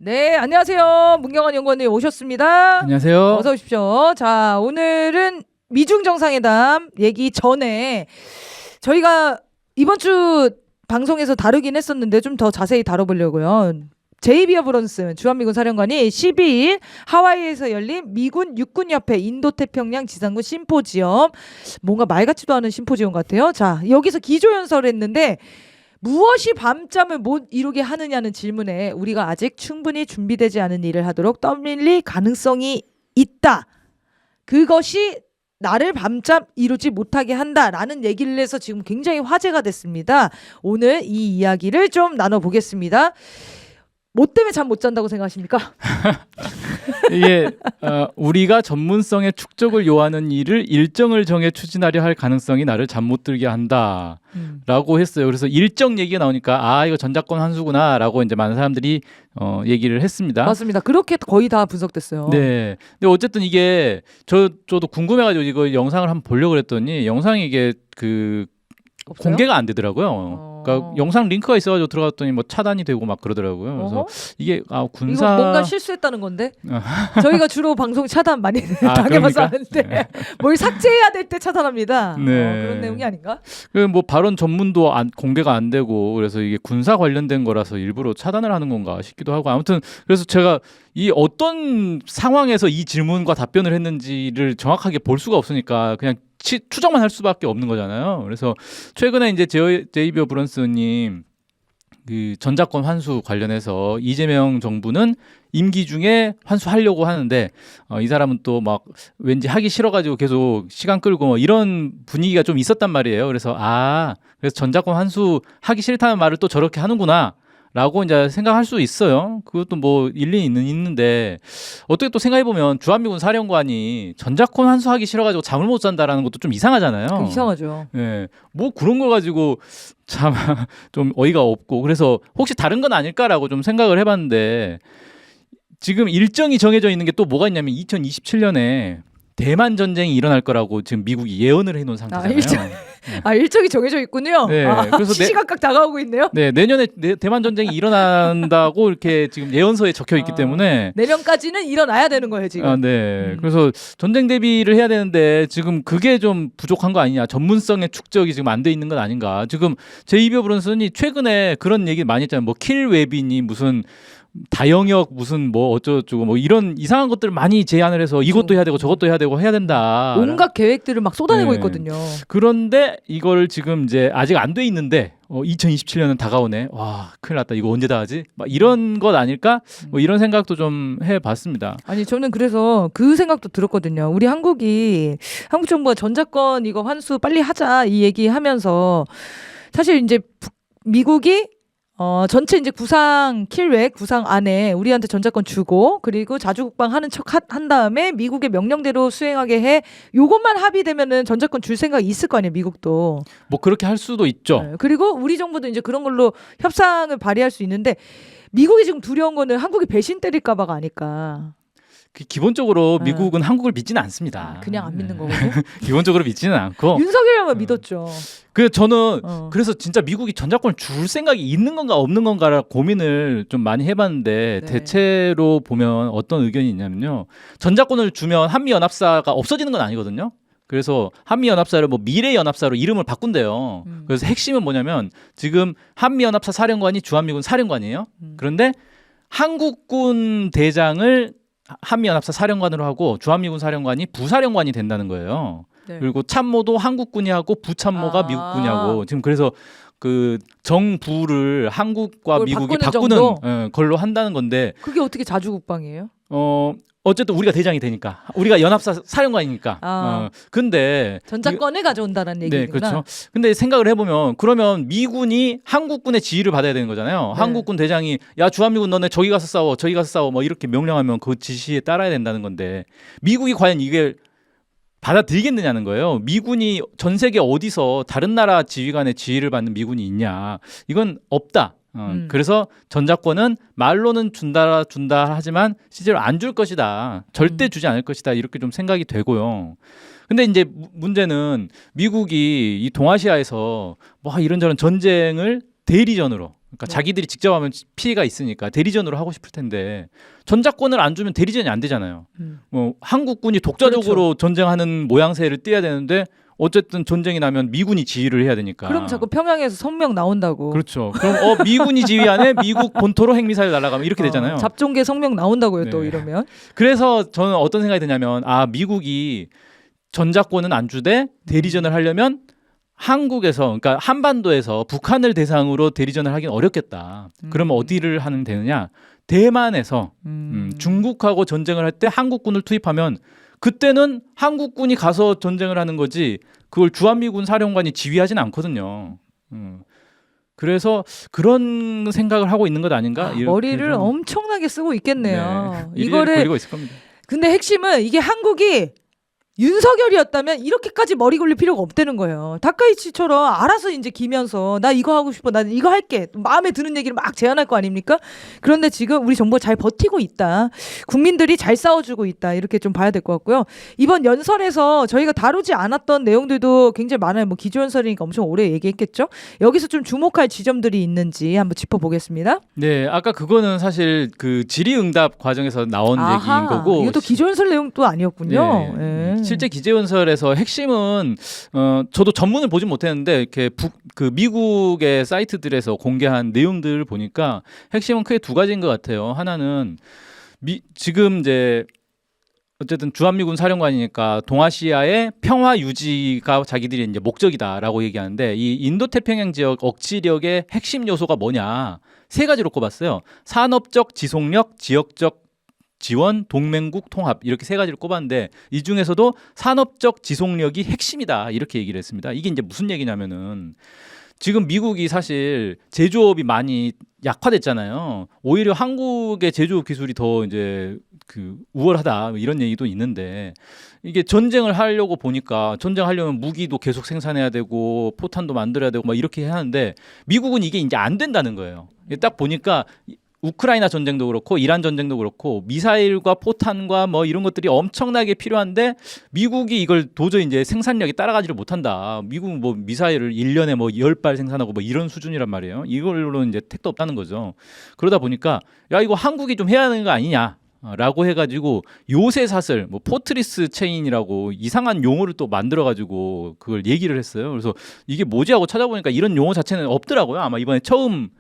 네, 안녕하세요. 문경원 연구원님 오셨습니다. 안녕하세요. 어서 오십시오. 자, 오늘은 미중 정상회담 얘기 전에 저희가 이번 주 방송에서 다루긴 했었는데 좀 더 자세히 다뤄보려고요. 제이비 어브런슨 주한미군 사령관이 12일 하와이에서 열린 미군 육군협회 인도태평양 지상군 심포지엄, 뭔가 말 같지도 않은 심포지엄 같아요. 자, 여기서 기조연설을 했는데 무엇이 밤잠을 못 이루게 하느냐는 질문에 우리가 아직 충분히 준비되지 않은 일을 하도록 떠밀릴 가능성이 있다. 그것이 나를 밤잠 이루지 못하게 한다라는 얘기를 해서 지금 굉장히 화제가 됐습니다. 오늘 이 이야기를 좀 나눠보겠습니다. 뭐 때문에 잠 못 잔다고 생각하십니까? 이게 우리가 전문성의 축적을 요하는 일을 일정을 정해 추진하려 할 가능성이 나를 잠 못 들게 한다라고 했어요. 그래서 일정 얘기가 나오니까 이거 전작권 환수구나라고 이제 많은 사람들이 얘기를 했습니다. 맞습니다. 그렇게 거의 다 분석됐어요. 네. 근데 어쨌든 이게 저도 궁금해가지고 이거 영상을 한번 보려고 그랬더니 영상이 이게 없어요? 공개가 안 되더라고요. 그러니까 영상 링크가 있어가지고 들어갔더니 뭐 차단이 되고 막 그러더라고요. 그래서 어허? 이게 군사 이거 뭔가 실수했다는 건데 저희가 주로 방송 차단 많이 당해봐서 그럽니까? 아는데 뭘 삭제해야 될 때 차단합니다. 네. 그런 내용이 아닌가? 뭐 발언 전문도 공개가 안 되고 그래서 이게 군사 관련된 거라서 일부러 차단을 하는 건가 싶기도 하고 아무튼 그래서 제가 이 어떤 상황에서 이 질문과 답변을 했는지를 정확하게 볼 수가 없으니까 그냥 추정만 할 수밖에 없는 거잖아요. 그래서 최근에 이제 제이비 어브런스님 그 전작권 환수 관련해서 이재명 정부는 임기 중에 환수하려고 하는데 이 사람은 또 막 왠지 하기 싫어가지고 계속 시간 끌고 뭐 이런 분위기가 좀 있었단 말이에요. 그래서 그래서 전작권 환수 하기 싫다는 말을 또 저렇게 하는구나. 라고 이제 생각할 수 있어요. 그것도 뭐 일리 있는데 어떻게 또 생각해보면 주한미군 사령관이 전작권 환수하기 싫어가지고 잠을 못 잔다라는 것도 좀 이상하잖아요. 이상하죠. 네, 뭐 그런 걸 가지고 참 좀 어이가 없고 그래서 혹시 다른 건 아닐까라고 좀 생각을 해봤는데 지금 일정이 정해져 있는 게 또 뭐가 있냐면 2027년에 대만 전쟁이 일어날 거라고 지금 미국이 예언을 해놓은 상태잖아요. 일정이 정해져 있군요. 네, 그래서 시시각각 다가오고 있네요. 네, 내년에 대만 전쟁이 일어난다고 이렇게 지금 예언서에 적혀 있기 때문에 내년까지는 일어나야 되는 거예요 지금. 네. 그래서 전쟁 대비를 해야 되는데 지금 그게 좀 부족한 거 아니냐? 전문성의 축적이 지금 안 돼 있는 건 아닌가? 지금 제이비 어브런슨이 최근에 그런 얘기 많이 했잖아요. 뭐 킬 웨빈이 무슨 다영역 무슨 뭐 어쩌고저쩌고 뭐 이런 이상한 것들을 많이 제안을 해서 이것도 해야 되고 저것도 해야 되고 해야 된다. 온갖 계획들을 막 쏟아내고 네. 있거든요. 그런데 이걸 지금 이제 아직 안 돼 있는데 2027년은 다가오네. 와, 큰일 났다. 이거 언제 다 하지? 막 이런 것 아닐까? 뭐 이런 생각도 좀 해봤습니다. 아니 저는 그래서 그 생각도 들었거든요. 우리 한국 정부가 전작권 이거 환수 빨리 하자 이 얘기하면서 사실 이제 미국이 전체 이제 구상 안에 우리한테 전작권 주고 그리고 자주국방 하는 척 한 다음에 미국의 명령대로 수행하게 해 요것만 합의되면은 전작권 줄 생각이 있을 거 아니에요 미국도. 뭐 그렇게 할 수도 있죠. 네, 그리고 우리 정부도 이제 그런 걸로 협상을 발휘할 수 있는데 미국이 지금 두려운 거는 한국이 배신 때릴까 봐가 아닐까. 기본적으로 미국은 한국을 믿지는 않습니다. 그냥 안 믿는 거거든요. 기본적으로 믿지는 않고. 윤석열만 믿었죠. 저는 그래서 진짜 미국이 전작권을 줄 생각이 있는 건가 없는 건가를 고민을 좀 많이 해봤는데 네. 대체로 보면 어떤 의견이 있냐면요. 전작권을 주면 한미연합사가 없어지는 건 아니거든요. 그래서 한미연합사를 뭐 미래연합사로 이름을 바꾼대요. 그래서 핵심은 뭐냐면 지금 한미연합사 사령관이 주한미군 사령관이에요. 그런데 한국군 대장을 한미연합사 사령관으로 하고 주한미군 사령관이 부사령관이 된다는 거예요. 네. 그리고 참모도 한국군이 하고 부참모가 미국군이 하고 지금 그래서 그 정부를 한국과 미국이 바꾸는 걸로 한다는 건데 그게 어떻게 자주국방이에요? 어쨌든 우리가 대장이 되니까 우리가 연합사 사령관이니까 근데 전작권을 가져온다는 얘기구나. 네, 그렇죠. 근데 생각을 해보면 그러면 미군이 한국군의 지휘를 받아야 되는 거잖아요. 네. 한국군 대장이 야 주한미군 너네 저기 가서 싸워 저기 가서 싸워 뭐 이렇게 명령하면 그 지시에 따라야 된다는 건데 미국이 과연 이게 받아들이겠느냐는 거예요. 미군이 전 세계 어디서 다른 나라 지휘관의 지휘를 받는 미군이 있냐. 이건 없다. 그래서 전작권은 말로는 준다 하지만 실제로 안 줄 것이다. 절대 주지 않을 것이다. 이렇게 좀 생각이 되고요. 근데 이제 문제는 미국이 이 동아시아에서 뭐 이런저런 전쟁을 대리전으로. 그러니까 네. 자기들이 직접 하면 피해가 있으니까 대리전으로 하고 싶을 텐데 전작권을 안 주면 대리전이 안 되잖아요. 뭐 한국군이 독자적으로 그렇죠. 전쟁하는 모양새를 띄어야 되는데 어쨌든 전쟁이 나면 미군이 지휘를 해야 되니까. 그럼 자꾸 평양에서 성명 나온다고. 그렇죠. 그럼 미군이 지휘하네 미국 본토로 핵미사일 날아가면 이렇게 되잖아요. 잡종계 성명 나온다고요. 네. 또 이러면. 그래서 저는 어떤 생각이 드냐면 미국이 전작권은 안 주되 대리전을 하려면 한국에서 그러니까 한반도에서 북한을 대상으로 대리전을 하긴 어렵겠다. 그러면 어디를 하면 되느냐? 대만에서 중국하고 전쟁을 할 때 한국군을 투입하면 그때는 한국군이 가서 전쟁을 하는 거지 그걸 주한미군 사령관이 지휘하진 않거든요. 그래서 그런 생각을 하고 있는 것 아닌가? 머리를 엄청나게 쓰고 있겠네요. 네, 이거를 걸리고 있을 겁니다. 근데 핵심은 이게 한국이 윤석열이었다면 이렇게까지 머리 굴릴 필요가 없다는 거예요. 다카이치처럼 알아서 이제 기면서 나 이거 하고 싶어, 나 이거 할게, 마음에 드는 얘기를 막 제안할 거 아닙니까? 그런데 지금 우리 정부가 잘 버티고 있다. 국민들이 잘 싸워주고 있다. 이렇게 좀 봐야 될 것 같고요. 이번 연설에서 저희가 다루지 않았던 내용들도 굉장히 많아요. 뭐 기조연설이니까 엄청 오래 얘기했겠죠. 여기서 좀 주목할 지점들이 있는지 한번 짚어보겠습니다. 네, 아까 그거는 사실 그 질의응답 과정에서 나온 얘기인 거고 이것도 기조연설 내용도 아니었군요. 네. 예. 실제 기재연설에서 핵심은 저도 전문을 보진 못했는데 이렇게 그 미국의 사이트들에서 공개한 내용들을 보니까 핵심은 크게 두 가지인 것 같아요. 하나는 지금 이제 어쨌든 주한미군 사령관이니까 동아시아의 평화 유지가 자기들이 이제 목적이다라고 얘기하는데 이 인도태평양 지역 억지력의 핵심 요소가 뭐냐 세 가지로 꼽았어요. 산업적 지속력, 지역적 지원, 동맹국 통합 이렇게 세 가지를 꼽았는데 이 중에서도 산업적 지속력이 핵심이다 이렇게 얘기를 했습니다. 이게 이제 무슨 얘기냐면은 지금 미국이 사실 제조업이 많이 약화됐잖아요. 오히려 한국의 제조업 기술이 더 이제 그 우월하다 이런 얘기도 있는데 이게 전쟁을 하려고 보니까 전쟁하려면 무기도 계속 생산해야 되고 포탄도 만들어야 되고 막 이렇게 해야 하는데 미국은 이게 이제 안 된다는 거예요. 딱 보니까 우크라이나 전쟁도 그렇고 이란 전쟁도 그렇고 미사일과 포탄과 뭐 이런 것들이 엄청나게 필요한데 미국이 이걸 도저히 이제 생산력이 따라가지를 못한다. 미국은 뭐 미사일을 1년에 뭐 10발 생산하고 뭐 이런 수준이란 말이에요. 이걸로 이제 택도 없다는 거죠. 그러다 보니까 야 이거 한국이 좀 해야 하는 거 아니냐. 라고 해가지고 요새사슬 뭐 포트리스 체인이라고 이상한 용어를 또 만들어가지고 그걸 얘기를 했어요. 그래서 이게 뭐지 하고 찾아보니까 이런 용어 자체는 없더라고요. 아마 이번에 처음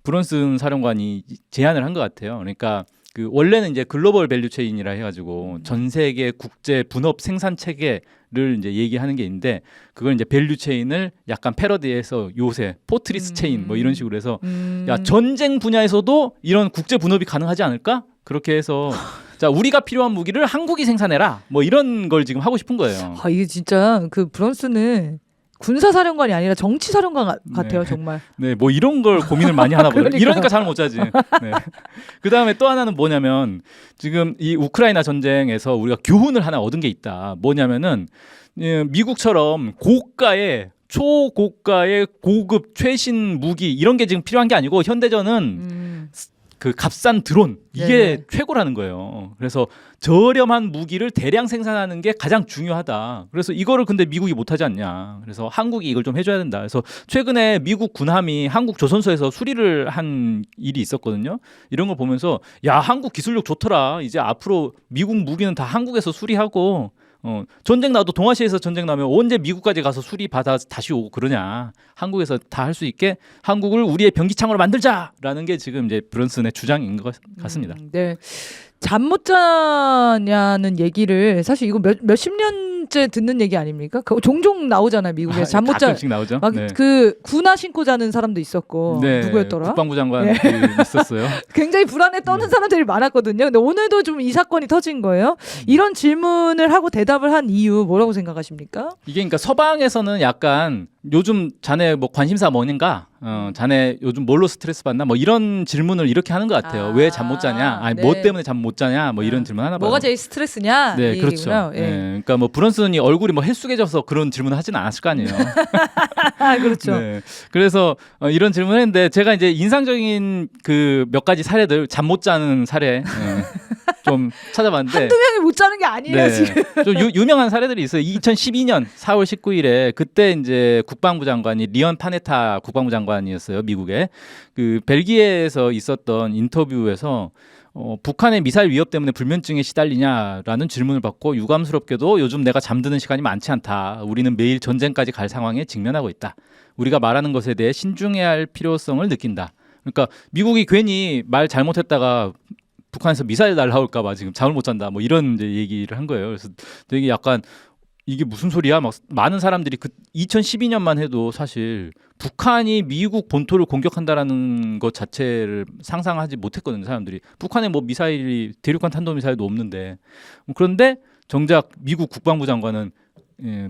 브런슨 사령관이 제안을 한 것 같아요. 그러니까 그 원래는 이제 글로벌 밸류 체인이라 해가지고 전 세계 국제 분업 생산 체계를 이제 얘기하는 게 있는데 그걸 이제 밸류 체인을 약간 패러디해서 요새 포트리스 체인 뭐 이런 식으로 해서 야 전쟁 분야에서도 이런 국제 분업이 가능하지 않을까? 그렇게 해서 자 우리가 필요한 무기를 한국이 생산해라 뭐 이런 걸 지금 하고 싶은 거예요. 이게 진짜 그 브런슨은 군사사령관이 아니라 정치사령관 같아요, 정말. 네, 뭐 이런 걸 고민을 많이 하나 보요. 그러니까요. 이러니까 잠을 못 자지. 네. 그 다음에 또 하나는 뭐냐면 지금 이 우크라이나 전쟁에서 우리가 교훈을 하나 얻은 게 있다. 뭐냐면은 미국처럼 고가의 초고가의 고급 최신 무기 이런 게 지금 필요한 게 아니고 현대전은 그 값싼 드론 이게 네네. 최고라는 거예요. 그래서 저렴한 무기를 대량 생산하는 게 가장 중요하다. 그래서 이거를 근데 미국이 못하지 않냐. 그래서 한국이 이걸 좀 해줘야 된다. 그래서 최근에 미국 군함이 한국 조선소에서 수리를 한 일이 있었거든요. 이런 걸 보면서 야 한국 기술력 좋더라. 이제 앞으로 미국 무기는 다 한국에서 수리하고 전쟁 나도 동아시아에서 전쟁 나면 언제 미국까지 가서 수리 받아 다시 오고 그러냐. 한국에서 다 할 수 있게 한국을 우리의 변기창으로 만들자라는 게 지금 이제 브런슨의 주장인 것 같습니다. 네. 잠 못 자냐는 얘기를 사실 이거 몇십 년째 듣는 얘기 아닙니까? 종종 나오잖아요, 미국에서. 잠 못 자. 가끔씩 나오죠. 막 네. 그 군화 신고 자는 사람도 있었고 누구였더라? 국방부 장관 네. 있었어요. 굉장히 불안에 떠는 사람들이 많았거든요. 근데 오늘도 좀 이 사건이 터진 거예요. 이런 질문을 하고 대답을 한 이유 뭐라고 생각하십니까? 이게 그러니까 서방에서는 약간 요즘 자네 뭐 관심사 뭐는가? 자네 요즘 뭘로 스트레스 받나? 뭐 이런 질문을 이렇게 하는 것 같아요. 왜 잠 못 자냐? 아니 네. 뭐 때문에 잠 못 자냐? 뭐 이런 질문 하나 봐요. 뭐가 제일 스트레스냐? 네, 이 그렇죠. 얘기구나. 네, 그러니까 뭐 브런슨이 얼굴이 뭐 헬쑥해져서 그런 질문을 하지는 않았을 거 아니에요. 그렇죠. 네. 그래서 이런 질문을 했는데 제가 이제 인상적인 그 몇 가지 사례들 잠 못 자는 사례 좀 찾아봤는데 한두 명이 못 자는 게 아니에요 지금. 좀 유명한 사례들이 있어요. 2012년 4월 19일에 그때 이제 국방부 장관이 리언 파네타 국방부 장관이었어요. 미국의 그 벨기에에서 있었던 인터뷰에서 북한의 미사일 위협 때문에 불면증에 시달리냐라는 질문을 받고 유감스럽게도 요즘 내가 잠드는 시간이 많지 않다. 우리는 매일 전쟁까지 갈 상황에 직면하고 있다. 우리가 말하는 것에 대해 신중해야 할 필요성을 느낀다. 그러니까 미국이 괜히 말 잘못했다가 북한에서 미사일 날라올까 봐 지금 잠을 못 잔다. 뭐 이런 이제 얘기를 한 거예요. 그래서 되게 약간 이게 무슨 소리야? 막 많은 사람들이 그 2012년만 해도 사실 북한이 미국 본토를 공격한다라는 것 자체를 상상하지 못했거든요. 사람들이 북한에 뭐 미사일이 대륙간 탄도미사일도 없는데 그런데 정작 미국 국방부 장관은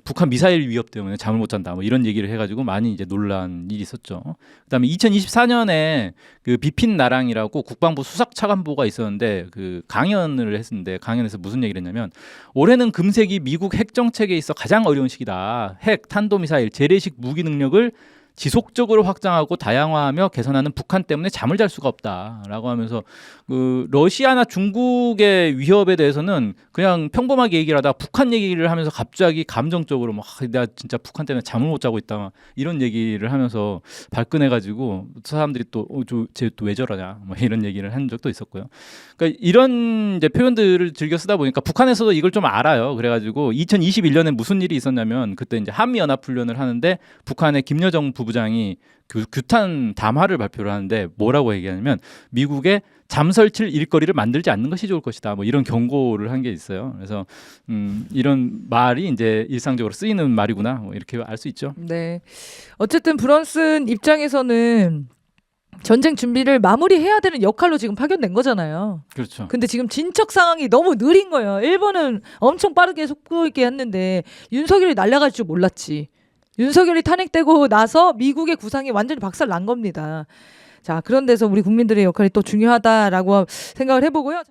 북한 미사일 위협 때문에 잠을 못 잔다. 뭐 이런 얘기를 해가지고 많이 이제 논란 일이 있었죠. 그다음에 2024년에 그 비핀 나랑이라고 국방부 수석 차관보가 있었는데 그 강연을 했는데 강연에서 무슨 얘기를 했냐면 올해는 금세기 미국 핵 정책에 있어 가장 어려운 시기다. 핵, 탄도미사일, 재래식 무기 능력을 지속적으로 확장하고 다양화하며 개선하는 북한 때문에 잠을 잘 수가 없다라고 하면서 그 러시아나 중국의 위협에 대해서는 그냥 평범하게 얘기를 하다가 북한 얘기를 하면서 갑자기 감정적으로 막 내가 진짜 북한 때문에 잠을 못 자고 있다 막 이런 얘기를 하면서 발끈해가지고 사람들이 쟤 또 왜 저러냐 뭐 이런 얘기를 한 적도 있었고요. 그러니까 이런 이제 표현들을 즐겨 쓰다 보니까 북한에서도 이걸 좀 알아요. 그래가지고 2021년에 무슨 일이 있었냐면 그때 이제 한미 연합 훈련을 하는데 북한의 김여정 부부장이 규탄 담화를 발표를 하는데 뭐라고 얘기하냐면 미국의 잠설칠 일거리를 만들지 않는 것이 좋을 것이다. 뭐 이런 경고를 한 게 있어요. 그래서 이런 말이 이제 일상적으로 쓰이는 말이구나. 뭐 이렇게 알 수 있죠. 네. 어쨌든 브런슨 입장에서는 전쟁 준비를 마무리해야 되는 역할로 지금 파견된 거잖아요. 그렇죠. 근데 지금 진척 상황이 너무 느린 거예요. 일본은 엄청 빠르게 속도 있게 했는데 윤석열이 날아갈 줄 몰랐지. 윤석열이 탄핵되고 나서 미국의 구상이 완전히 박살 난 겁니다. 자, 그런 데서 우리 국민들의 역할이 또 중요하다라고 생각을 해보고요.